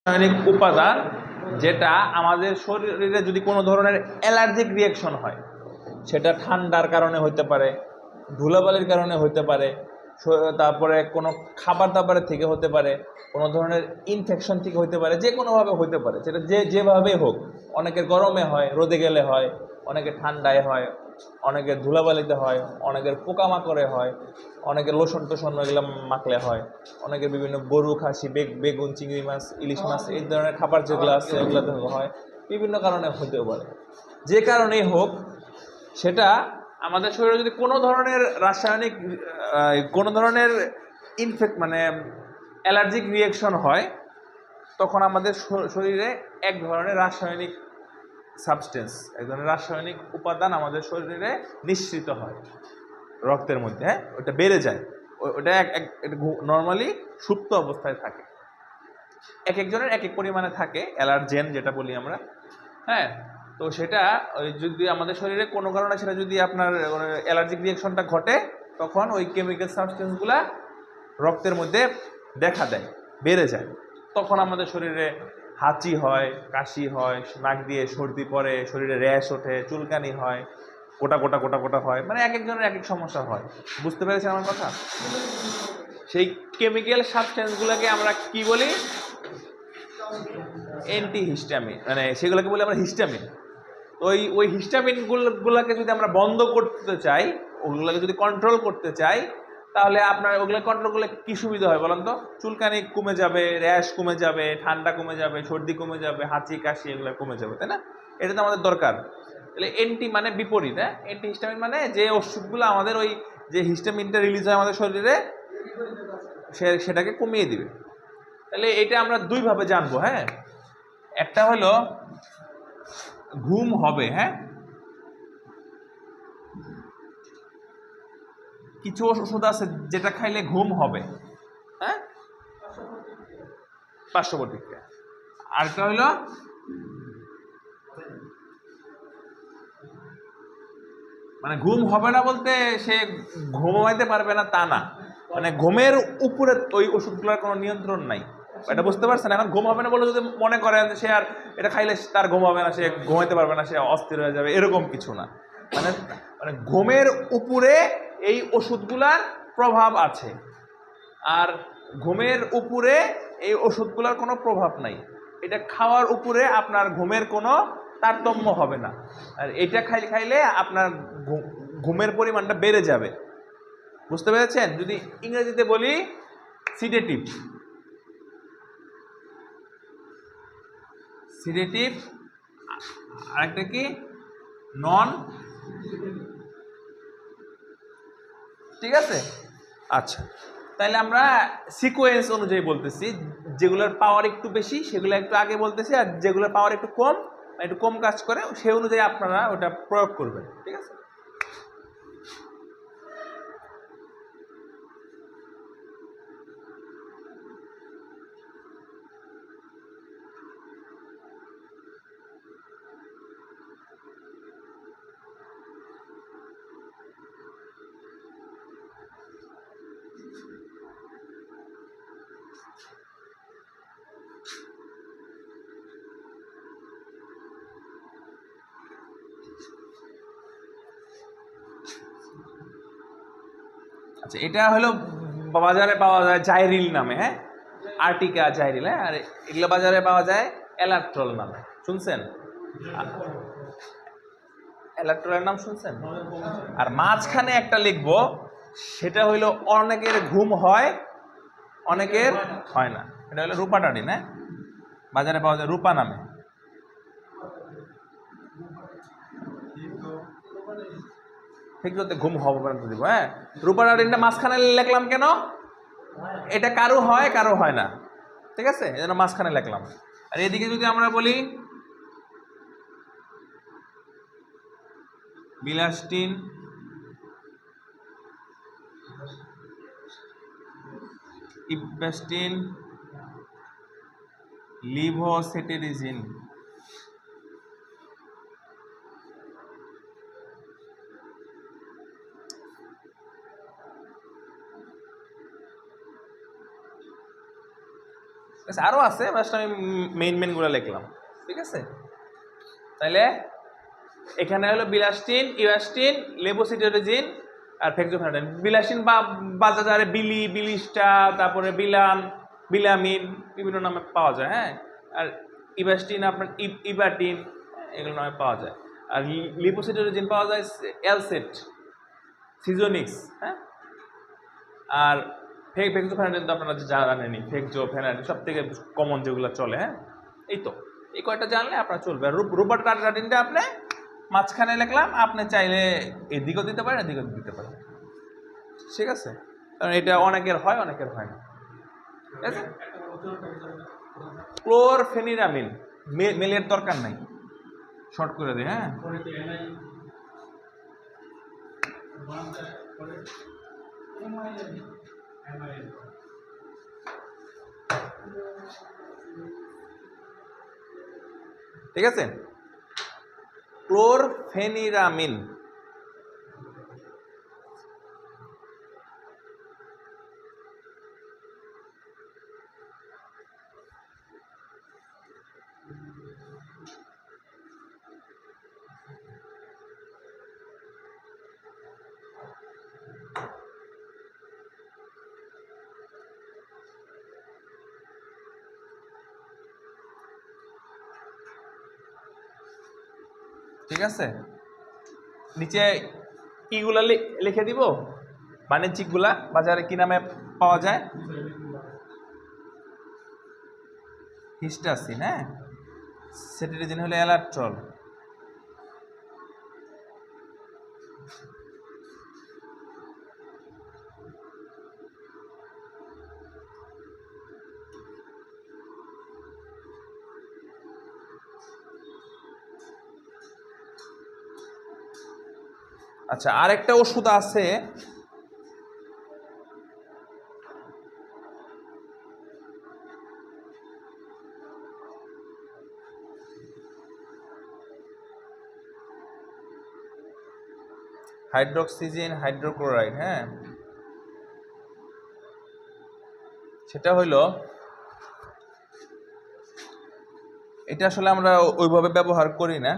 রাসায়নিক উপাদান যেটা আমাদের শরীরে যদি কোনো ধরনের অ্যালার্জিক রিয়াকশন হয়, সেটা ঠান্ডার কারণে হতে পারে, ধুলাবালির কারণে হতে পারে, তারপরে কোনো খাবার দাবারের থেকে হতে পারে, কোনো ধরনের ইনফেকশন থেকে হতে পারে, যে কোনোভাবে হতে পারে, সেটা যেভাবে হোক। অনেকের গরমে হয়, রোদে গেলে হয়, অনেকের ঠান্ডায় হয়, অনেকের ধুলাবালিতে হয়, অনেকের পোকামাকড়ে হয়, অনেকের লোশন টোশন এগুলো মাখলে হয়, অনেকের বিভিন্ন গরু খাসি বেগুন চিংড়ি মাছ ইলিশ মাছ এই ধরনের খাবার যেগুলো আছে এগুলোতে হয়, বিভিন্ন কারণে হতেও পারে। যে কারণেই হোক, সেটা আমাদের শরীরে যদি কোনো ধরনের রাসায়নিক কোনো ধরনের মানে অ্যালার্জিক রিয়াকশন হয়, তখন আমাদের শরীরে এক ধরনের রাসায়নিক সাবস্টেন্স, এক ধরনের রাসায়নিক উপাদান আমাদের শরীরে নিঃসৃত হয় রক্তের মধ্যে। হ্যাঁ, ওটা বেড়ে যায়। ওটা নর্মালি সুপ্ত অবস্থায় থাকে, এক একজনের এক এক পরিমাণে থাকে, অ্যালার্জেন যেটা বলি আমরা। হ্যাঁ, তো সেটা যদি আমাদের শরীরে কোনো কারণে সেটা যদি আপনার অ্যালার্জিক রিয়াকশনটা ঘটে, তখন ওই কেমিক্যাল সাবস্টেন্সগুলা রক্তের মধ্যে দেখা দেয়, বেড়ে যায়। তখন আমাদের শরীরে হাঁচি হয়, কাশি হয়, নাক দিয়ে সর্দি পড়ে, শরীরে র্যাশ ওঠে, চুলকানি হয়, গোটা গোটা গোটা গোটা হয়, মানে এক একজনের এক এক সমস্যা হয়। বুঝতে পেরেছেন আমার কথা? সেই কেমিক্যাল সাবস্টেন্সগুলোকে আমরা কি বলি? অ্যান্টিহিস্টামিন, মানে সেগুলোকে বলি আমরা হিস্টামিন। ওই হিস্টামিন গুলাকে যদি আমরা বন্ধ করতে চাই, ওগুলোকে যদি কন্ট্রোল করতে চাই, তাহলে আপনার ওগুলো কন্ট্রোল করলে কি সুবিধা হয় বলেন তো? চুলকানি কমে যাবে, র্যাশ কমে যাবে, ঠান্ডা কমে যাবে, সর্দি কমে যাবে, হাঁচি কাশি এগুলো কমে যাবে, তাই না? এটা তো আমাদের দরকার। তাহলে অ্যান্টি মানে বিপরীত, হ্যাঁ, অ্যান্টি হিস্টামিন মানে যে ওষুধগুলো আমাদের ওই যে হিস্টামিনটা রিলিজ হয় আমাদের শরীরে, সেটাকে কমিয়ে দিবে। তাহলে এটা আমরা দুইভাবে জানবো। হ্যাঁ, একটা হলো ঘুম হবে। হ্যাঁ, কিছু ওষুধ আছে যেটা খাইলে ঘুম হবে। হ্যাঁ, পার্শ্ব প্রতিক্রিয়া। আরেকটা হলো মানে ঘুম হবে না বলতে সে ঘুমাইতে পারবে না তা না, মানে ঘুমের উপরে ওই ওষুধগুলোর কোনো নিয়ন্ত্রণ নাই। এটা বুঝতে পারছেন? এখন ঘুম হবে না বলে যদি মনে করেন সে আর এটা খাইলে তার ঘুম হবে না, সে ঘুমাইতে পারবে না, সে অস্থির হয়ে যাবে, এরকম কিছু না। মানে মানে ঘুমের উপরে এই ওষুধগুলার প্রভাব আছে, আর ঘুমের উপরে এই ওষুধগুলোর কোনো প্রভাব নাই। এটা খাওয়ার উপরে আপনার ঘুমের কোনো তারতম্য হবে না, আর এটা খাইলে আপনার ঘুমের পরিমাণটা বেড়ে যাবে। বুঝতে পেরেছেন? যদি ইংরেজিতে বলি সিডেটিভ, সিডেটিভ, আরেকটা কি নন, ঠিক আছে? আচ্ছা, তাহলে আমরা সিকোয়েন্স অনুযায়ী বলতেছি, যেগুলোর পাওয়ার একটু বেশি সেগুলো একটু আগে বলতেছি, আর যেগুলোর পাওয়ার একটু কম কাজ করে সেই অনুযায়ী আপনারা ওটা প্রয়োগ করবেন, ঠিক আছে? আচ্ছা, এটা হলো বাজারে পাওয়া যায় জাইরিল নামে। হ্যাঁ, আর্টিকা, জাইরিল। হ্যাঁ, আর এগুলো বাজারে পাওয়া যায় এলাক্ট্রল নামে। শুনছেন? এলাক্ট্রলের নাম শুনছেন? আর মাঝখানে একটা লিখবো, সেটা হইলো অনেকের ঘুম হয়, অনেকের হয় না। এটা হলো রূপাটাডিন। হ্যাঁ, বাজারে পাওয়া যায় রূপা নামে। ঠিক তো, ঘুম হবে না দিব। হ্যাঁ, রূপাটাডিনটা মাঝখানে লিখলাম কেন? এটা কারো হয়, কারো হয় না, ঠিক আছে? এই জন্য মাঝখানে লিখলাম। আর এদিকে যদি আমরা বলি বিলাস্টিন, ইপভেস্টিন, লিভোসেটেরিজিন, আরও আছে, জাস্ট আমি মেইনগুলো লিখলাম। ঠিক আছে, তাহলে এখানে হলো বিলাস্টিন, ইভাস্টিন, লেবোসিটোরেজিন আর ফেক্সোফেনাডাইন। বিলাস্টিন বা বাজারে বিলি, বিলিস্টা, তারপরে বিলাম, বিলামিন বিভিন্ন নামে পাওয়া যায়। হ্যাঁ, আর ইভাস্টিন আপনার ইভাটিন এগুলো নামে পাওয়া যায়। আর লিপোসিটোরেজিন পাওয়া যায় এলসেট, সিজোনিক্স। হ্যাঁ, আর ফেক্সোফেনাডাইন তো আপনারা জানেনই, ফেক্সোফেনাডাইন সব থেকে কমন যেগুলো চলে। হ্যাঁ, এই তো এই কয়টা জানলে আপনার চলবে। আর রুপারটাডিনটা আপনি মাঝখানে লিখলাম, আপনি চাইলে এদিকেও দিতে পারেন, এদিকেও দিতে পারেন। ঠিক আছে, কারণ এটা অনেকের হয়, অনেকের হয় না। ঠিক আছে, ক্লোরফেনিরামিন মেলের দরকার নাই, শর্ট করে দিই। হ্যাঁ, ঠিক আছে, ক্লোরফেনিরামিন। ঠিক আছে, নিচে কিগুলা লিখে দিব, বাণিজ্যিকগুলা বাজারে কি নামে পাওয়া যায়। হিস্টাসিন, হ্যাঁ, সেটিরিজিন হলো অ্যালাট্রল। আচ্ছা, আরেকটা ওষুধ আছে, হাইড্রোক্সিজিন হাইড্রোক্লোরাইড। হ্যাঁ, সেটা হইল, এটা আসলে আমরা ওইভাবে ব্যবহার করি না।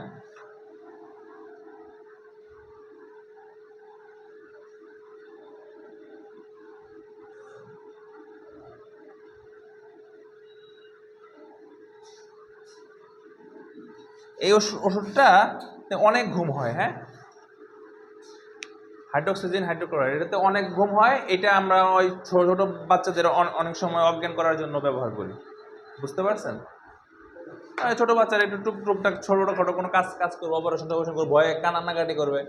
এই ওষুধটা অনেক ঘুম হয়। হ্যাঁ, হাইড্রোক্সিজিন হাইড্রোক্লোরাইড, এটাতে অনেক ঘুম হয়। এটা আমরা ওই ছোট ছোট বাচ্চাদের অনেক সময় অজ্ঞান করার জন্য ব্যবহার করি। বুঝতে পারছেন? ছোট বাচ্চারা একটু টুকটাক ছোটখাটো কোনো কাজ করবো, অপারেশন করবো, ভয়ে কান্নাকাটি করবে,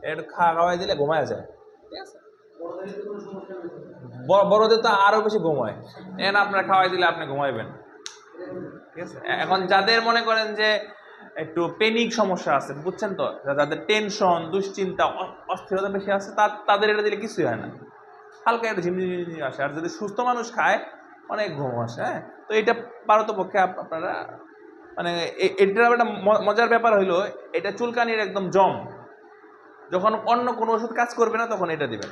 একটু খাওয়াই দিলে ঘুমায় যায়। ঠিক আছে, বড়দের তো আরো বেশি ঘুম হয়, আপনারা খাওয়াই দিলে আপনি ঘুমাইবেন। ঠিক আছে, এখন যাদের মনে করেন যে একটু পেনিক সমস্যা আছে, বুঝছেন তো, যাদের টেনশন, দুশ্চিন্তা, অস্থিরতা বেশি আছে, তাদের এটা দিলে কিছুই হয় না, হালকা একটা ঝিমঝিমি আসে। আর যদি সুস্থ মানুষ খায় অনেক ঘুম আসে। হ্যাঁ, তো এটা পারতপক্ষে আপনারা মানে এটার একটা মজার ব্যাপার হইলো, এটা চুলকানির একদম জম। যখন অন্য কোনো ওষুধ কাজ করবে না তখন এটা দিবেন,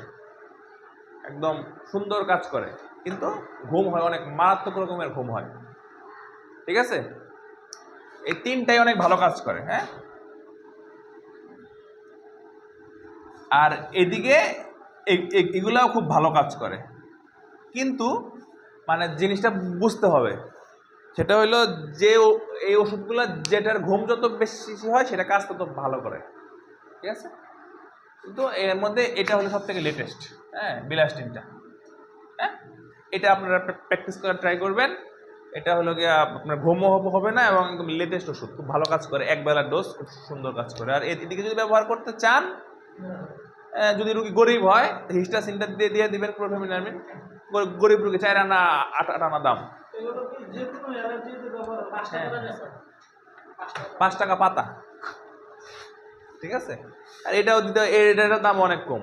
একদম সুন্দর কাজ করে, কিন্তু ঘুম হয়, অনেক মারাত্মক রকমের ঘুম হয়। ঠিক আছে, এই তিনটাই অনেক ভালো কাজ করে। হ্যাঁ, আর এদিকে এগুলাও খুব ভালো কাজ করে, কিন্তু মানে জিনিসটা বুঝতে হবে, সেটা হইলো যে এই ওষুধগুলো যেটার ঘুম যত বেশি হয় সেটা কাজ তত ভালো করে। ঠিক আছে, কিন্তু এর মধ্যে এটা হলো সব থেকে লেটেস্ট। হ্যাঁ, বিলাস্টিনটা। হ্যাঁ, এটা আপনারা প্র্যাকটিস করে ট্রাই করবেন। এটা হলো গিয়ে আপনার ঘুমও হবে না, এবং একদম লেটেস্ট ওষুধ, খুব ভালো কাজ করে, একবেলার ডোজ, খুব সুন্দর কাজ করে। আর এদিকে যদি ব্যবহার করতে চান, যদি রুগী গরিব হয়, হিস্টাসিনটা দিয়ে দিবেন, ক্লোরফেনিরামিন। গরিব রুগী 4 আনা 8 আনা দাম, 5 টাকা পাতা। ঠিক আছে, আর এটাও দিতে, এটার দাম অনেক কম।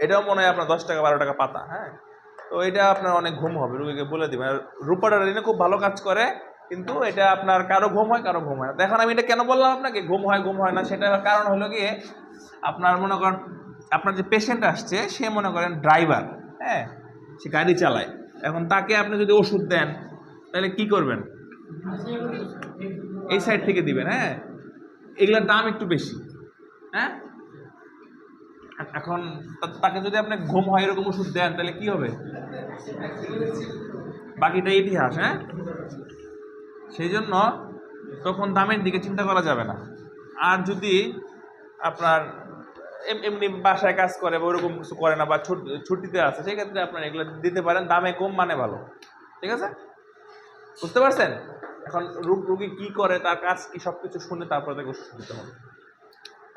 এটাও মনে হয় আপনার 10 টাকা 12 টাকা পাতা। হ্যাঁ, তো এটা আপনার অনেক ঘুম হবে, রুগীকে বলে দিবেন। আর রুপারটাডিন খুব ভালো কাজ করে, কিন্তু এটা আপনার কারো ঘুম হয়, কারো ঘুম হয় না। এখন আমি এটা কেন বললাম আপনাকে ঘুম হয় না, সেটার কারণ হলো গিয়ে, আপনার মনে করেন আপনার যে পেশেন্ট আসছে, সে মনে করেন ড্রাইভার, হ্যাঁ, সে গাড়ি চালায়, এখন তাকে আপনি যদি ওষুধ দেন, তাহলে কি করবেন? এই সাইড থেকে দিবেন। হ্যাঁ, এগুলোর দাম একটু বেশি। হ্যাঁ, এখন তাকে যদি আপনি ঘুম হয় এরকম ওষুধ দেন তাহলে কি হবে? বাকিটা ইতিহাস। হ্যাঁ, সেই জন্য তখন দামের দিকে চিন্তা করা যাবে না। আর যদি আপনার এমনি বাসায় কাজ করে বা ওরকম কিছু করে না বা ছুটিতে আছে, সেক্ষেত্রে আপনার এগুলো দিতে পারেন, দামে কম মানে ভালো। ঠিক আছে, বুঝতে পারছেন? এখন রুগী কি করে, তার কাজ কি, সব কিছু শুনে তারপরে তাকে ওষুধ দিতে হবে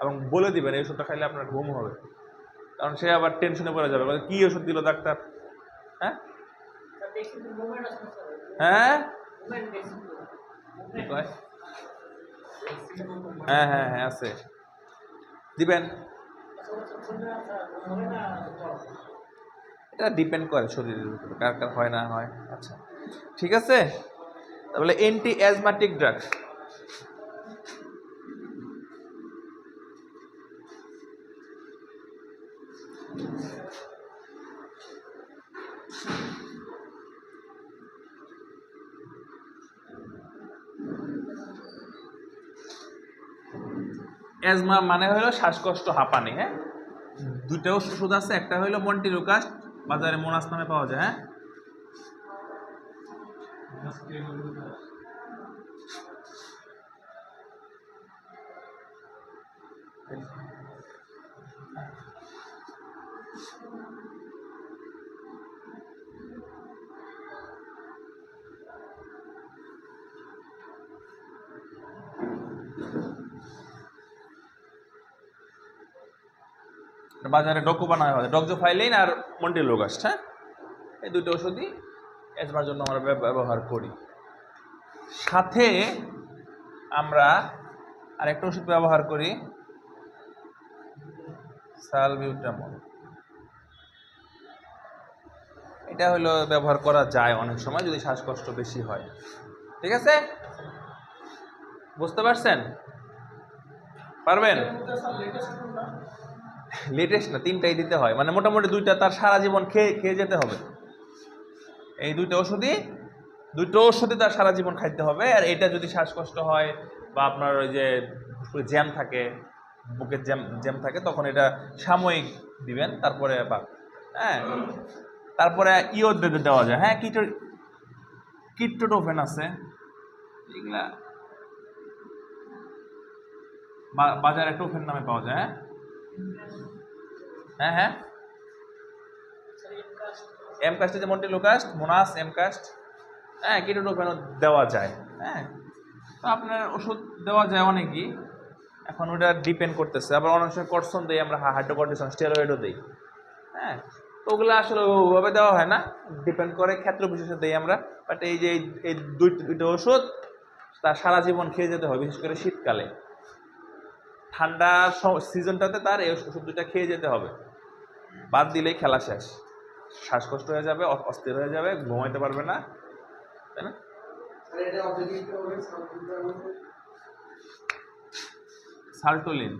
এবং বলে দিবেন এই ওষুধটা খাইলে আপনার ঘুম হবে। কারণ সে আবার টেনশনে পড়ে যাবে, কি ওষুধ দিল ডাক্তার। হ্যাঁ হ্যাঁ হ্যাঁ হ্যাঁ হ্যাঁ আছে, দিবেন। এটা ডিপেন্ড করে শরীরের উপরে, কার কার হয় না হয়। আচ্ছা, ঠিক আছে। তাহলে অ্যান্টি অ্যাজমাটিক ড্রাগ। অ্যাজমা মানে হলো শ্বাসকষ্ট, হাঁপানি। হ্যাঁ, দুইটা ওষুধ আছে, একটা হলো মন্টিলুকাস্ট, বাজারে মোনাস নামে পাওয়া যায়। হ্যাঁ, বাজারে ডকু বানানো হয়, ডক্সোফাইলিন আর মন্টিলুকাস্ট। হ্যাঁ, এই দুটো ওষুধই অ্যাজমার জন্য আমরা ব্যবহার করি। সাথে আমরা আরেকটা ওষুধ ব্যবহার করি, সালবিউটামল। এটা হলো ব্যবহার করা যায় অনেক সময় যদি শ্বাসকষ্ট বেশি হয়। ঠিক আছে, বুঝতে পারছেন? পারবেন? লেটেস্ট না, তিনটাই দিতে হয়, মানে মোটামুটি দুইটা তার সারা জীবন খেয়ে যেতে হবে। এই দুটো ওষুধই তার সারা জীবন খাইতে হবে। আর এটা যদি শ্বাসকষ্ট হয় বা আপনার ওই যে জ্যাম থাকে, বুকের জ্যাম থাকে, তখন এটা সাময়িক দিবেন, তারপরে আবার। হ্যাঁ, তারপরে ইও দেওয়া যায়। হ্যাঁ, কিটোটোফেন আছে, এগুলা বাজারে টোফেন নামে পাওয়া যায়। হ্যাঁ হ্যাঁ, এমকাস্ট, যে মন্টিলুকাস্ট, মোনাস, এমকাস্ট। হ্যাঁ, কিটোটোফেনও দেওয়া যায়। হ্যাঁ, তো আপনার ওষুধ দেওয়া যায় অনেকই, এখন ওটা ডিপেন্ড করতেছে। আবার অনেক সময় কর্সন দিই আমরা, হাইড্রোকর্টিসন, স্টেরয়েডও দিই। হ্যাঁ, তো ওগুলো আসলে ওভাবে দেওয়া হয় না, ডিপেন্ড করে ক্ষেত্র বিশেষে দিই আমরা। বাট এই যে এই দুইটা ওষুধ তার সারা জীবন খেয়ে যেতে হয়, বিশেষ করে শীতকালে। ঠান্ডা সিজনটাতে তার এই ওষুধ দুটা খেয়ে যেতে হবে, বাদ দিলেই খেলা শেষ। শ্বাসকষ্ট হয়ে যাবে, অস্থির হয়ে যাবে, ঘুমাইতে পারবে না, তাই না? সালটোলিন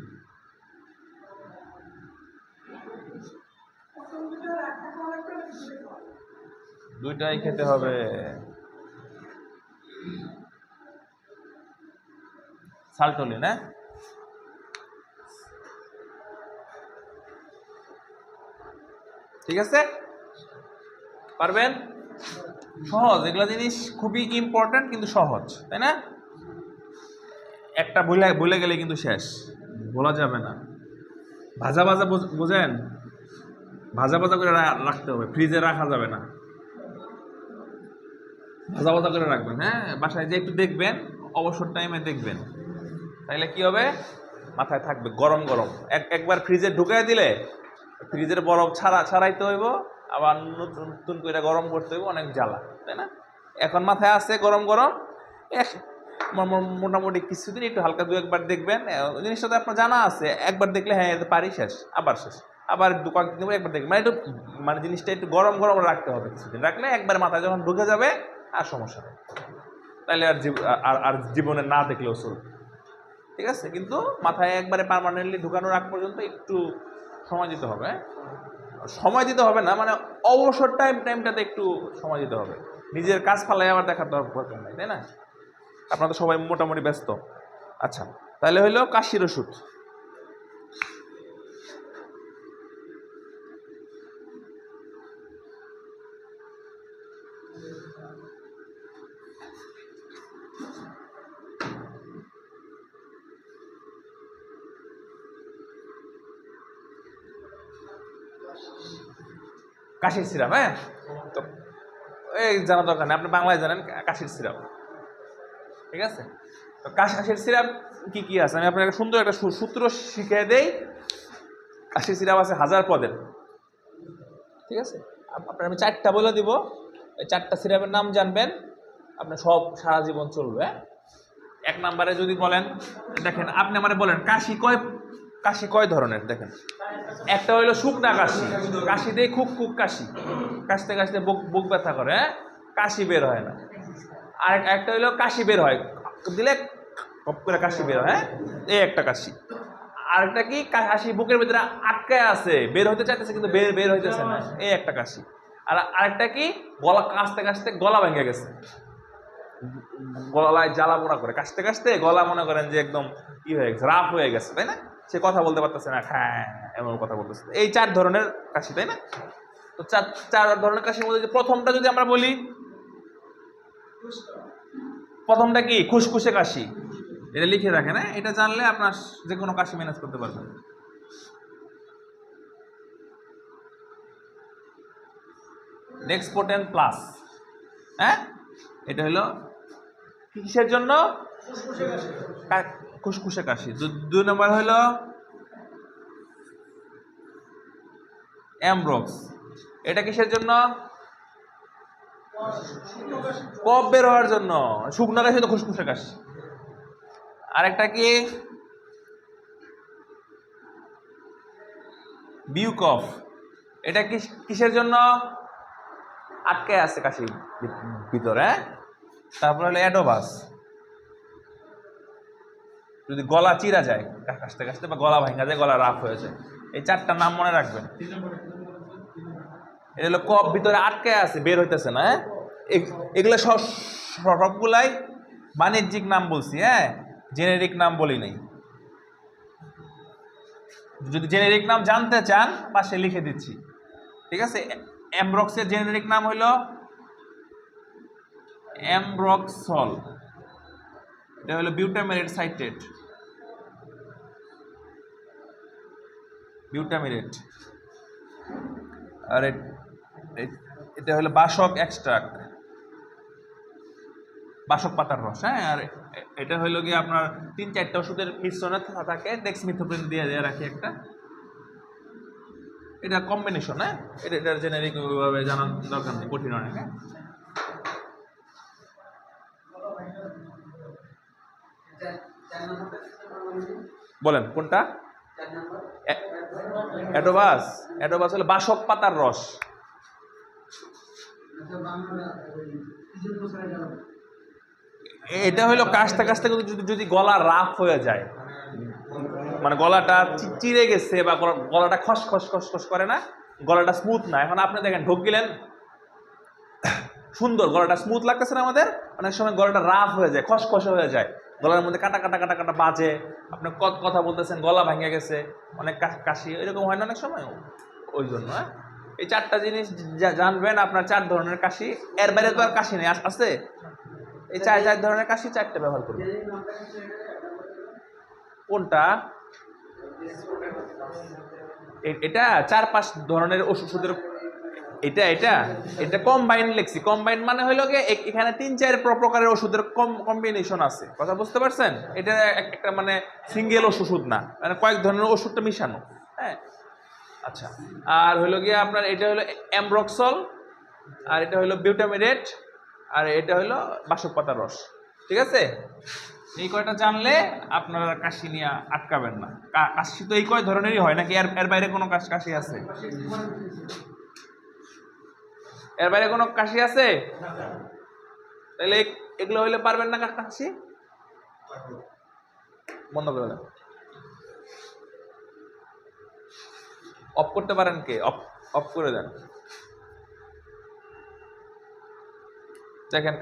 দুইটাই খেতে হবে। সালটোলিন, হ্যাঁ, ঠিক আছে, পারবেন? সহজ, এগুলা জিনিস খুবই ইম্পর্টেন্ট কিন্তু সহজ, তাই না? একটা ভুলে গেলে কিন্তু শেষ, বলা যাবে না। ভাজা বোঝেন? ভাজা করে রাখতে হবে, ফ্রিজে রাখা যাবে না, ভাজা করে রাখবেন। হ্যাঁ, বাসায় যে একটু দেখবেন, অবসর টাইমে দেখবেন, তাইলে কি হবে, মাথায় থাকবে। গরম একবার ফ্রিজে ঢুকাই দিলে ফ্রিজের বরফ ছাড়াইতে হইব, আবার নতুন করে গরম করতে হইব, অনেক জ্বালা, তাই না? এখন মাথায় আছে গরম মোটামুটি কিছুদিন একটু হালকা দু একবার দেখবেন, জিনিসটা তো আপনার জানা আছে, একবার দেখলে হ্যাঁ পারি, শেষ, আবার শেষ, আবার কয়েকদিন একবার দেখবেন, মানে একটু জিনিসটা একটু গরম রাখতে হবে। কিছুদিন রাখলে একবার মাথায় যখন ঢুকে যাবে আর সমস্যা নেই, তাহলে আর জীবনে না দেখলেও চলবে। ঠিক আছে, কিন্তু মাথায় একবারে পার্মানেন্টলি ঢুকানোর আগ পর্যন্ত একটু সময় দিতে হবে। সময় দিতে হবে না, মানে অবসর টাইমটাতে একটু সময় দিতে হবে। নিজের কাজ ফালাই আবার দেখার দরকার নাই, তাই না? আপনারা তো সবাই মোটামুটি ব্যস্ত। আচ্ছা, তাহলে হইলো কাশির ওষুধ। কাশির সিরাপ, হ্যাঁ, তো এই জানা দরকার নেই, আপনি বাংলায় জানেন কাশির সিরাপ, ঠিক আছে? তো কাশির সিরাপ কি কি আছে আমি আপনাকে সুন্দর একটা সূত্র শিখিয়ে দেই। কাশির সিরাপ আছে 1000 পদের, ঠিক আছে? আপনার আমি 4টা বলে দিব, এই 4টা সিরাপের নাম জানবেন, আপনার সব সারা জীবন চলবে। 1 নম্বরে যদি বলেন, দেখেন আপনি আমারে বলেন কাশি কয় ধরনের, দেখেন একটা হইলো শুকনা কাশি, কাশি দিয়ে খুব কাশি, কাশতে কাশতে বুক ব্যথা করে, হ্যাঁ, কাশি বের হয় না। আর একটা হইলো কাশি বের হয়, দিলে কপ করে কাশি বের হয়, হ্যাঁ, এই একটা কাশি। আরেকটা কি কাশি বুকের ভিতরে আটকে আছে, বের হতে চাইতেছে কিন্তু বের হইতেছে না, এই একটা কাশি। আর আরেকটা কি গলা কাশতে কাশতে গলা ভেঙে গেছে, গলায় জ্বালা পোড়া করে কাশতে কাশতে গলা মনে করেন যে একদম কি হয়ে গেছে, রাফ হয়ে গেছে, তাই না? সে কথা বলতে পারতেছে না, হ্যাঁ এমন কথা বলতেছে। এই 4 ধরনের কাশি, তাই না? তো 4 ধরনের কাশির মধ্যে যে প্রথমটা যদি আমরা বলি, প্রথমটা কি খুসখুসে কাশি, এটা লিখে রাখেন, হ্যাঁ, এটা জানলে আপনার যে কোনো কাশি ম্যানেজ করতে পারবেন। নেক্সপোটেন প্লাস, হ্যাঁ, এটা হলো কিসের জন্য? খুসখুসে কাশি। 2 নম্বর হলো অ্যামব্রক্স, এটা কিসের জন্য? কফ বের হওয়ার জন্য, শুকনো কাশি তো খুসখুসে কাশি। আরেকটা কি বিউকফ, এটা কিসের জন্য? আটকে আছে কাশির ভিতরে। তারপর হলো অ্যাডোভাস, যদি গলা চিরা যায় কাশতে কাশতে বা গলা ভাঙা যায়, গলা রাফ হয়ে যায়, এই 4টা নাম মনে রাখবেন। এটা হলো কফ ভিতরে আটকে আছে, বের হইতেছে না, হ্যাঁ, এগুলো সবগুলাই বাণিজ্যিক নাম বলছি, হ্যাঁ, জেনেরিক নাম বলি নাই। যদি জেনেরিক নাম জানতে চান পাশে লিখে দিচ্ছি, ঠিক আছে? অ্যামব্রক্সের জেনেরিক নাম হইল অ্যামব্রক্সল, এটা হলো বিউটামিরেট সাইট্রেট, বিউটামিরেট। আর এটা হলো বাসক এক্সট্রাক্ট, বাসক পাতার রস, হ্যাঁ। আর এটা হইলো গিয়ে আপনার 3-4টা ওষুধের মিশ্রণে থাকে, ডেক্সমিথোপ্রিন দিয়ে রাখি একটা, এটা কম্বিনেশন, হ্যাঁ, এটার জেনেরিক ভাবে জানার দরকার নেই, কঠিন অনেক, হ্যাঁ। বলেন কোনটা? অ্যাডোভাস, অ্যাডোভাস হলো বাসক পাতার রস। এটা হলো কাশতে কাশতে যদি গলা রাফ হয়ে যায়, মানে গলাটা চিরে গেছে বা গলাটা খসখস করে না, গলাটা স্মুথ না। এখন আপনি দেখেন ঢোক গেলেন সুন্দর, গলাটা স্মুথ লাগতেছে না আমাদের, অনেক সময় গলাটা রাফ হয়ে যায়, খসখসে হয়ে যায়, গলার মধ্যে কাটা কাটা কাটা কাটা বাজে, আপনি কথা বলতেছেন গলা ভেঙে গেছে, অনেক কাশি, এরকম হয় না অনেক সময়। ওই জন্য, হ্যাঁ, এই 4টা জিনিস জানবেন, আপনার 4 ধরনের কাশি, এর বাইরে তো আর কাশি নেই, আছে এই 4 ধরনের কাশি, 4টা ব্যবহার করবেন। কোনটা? এটা 4-5 ধরনের ওষুধের, এটা কম্বাইন লেখছি। কম্বাইন মানে হইলো গিয়ে এখানে 3-4 প্রকারের ওষুধের কম্বিনেশন আছে, কথা বুঝতে পারছেন? এটা একটা মানে সিঙ্গেল ওষুধ না, মানে কয়েক ধরনের ওষুধটা মিশানো, হ্যাঁ। আচ্ছা, আর হইলো গিয়ে আপনার এটা হলো অ্যামব্রক্সল, আর এটা হলো বিউটামিরেট, আর এটা হলো বাসক পাতার রস, ঠিক আছে? এই কয়টা জানলে আপনারা কাশি নিয়ে আটকাবেন না। কাশি তো এই কয় ধরনেরই হয় নাকি এর বাইরে কোনো কাশি আছে? এর বাইরে কোনো কাশি আছে? তাহলে এগুলো হইলে পারবেন না কাশি, বন্ধ করে দেন। অফ করতে পারেন কে? অফ করে দেন। দেখেন